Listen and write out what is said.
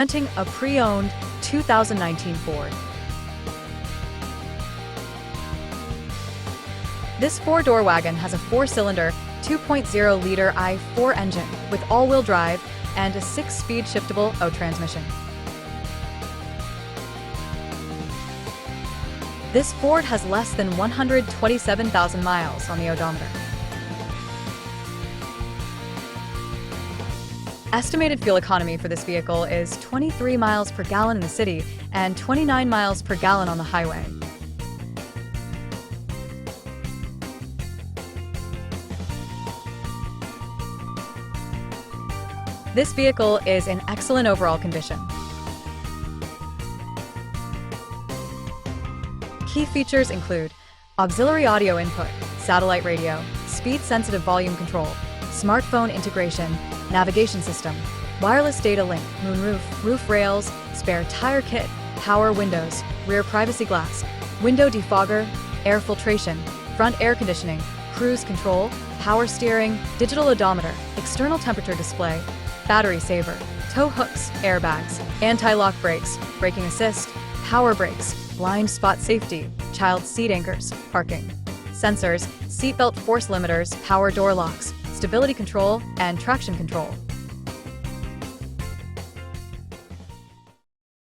Renting a pre-owned 2019 Ford. This four-door wagon has a four-cylinder, 2.0-liter i4 engine with all-wheel drive and a 6-speed shiftable O transmission. This Ford has less than 127,000 miles on the odometer. Estimated fuel economy for this vehicle is 23 miles per gallon in the city and 29 miles per gallon on the highway. This vehicle is in excellent overall condition. Key features include auxiliary audio input, satellite radio, speed-sensitive volume control, smartphone integration, navigation system, wireless data link, moonroof, roof rails, spare tire kit, power windows, rear privacy glass, window defogger, air filtration, front air conditioning, cruise control, power steering, digital odometer, external temperature display, battery saver, tow hooks, airbags, anti-lock brakes, braking assist, power brakes, blind spot safety, child seat anchors, parking sensors, seatbelt force limiters, power door locks, stability control, and traction control.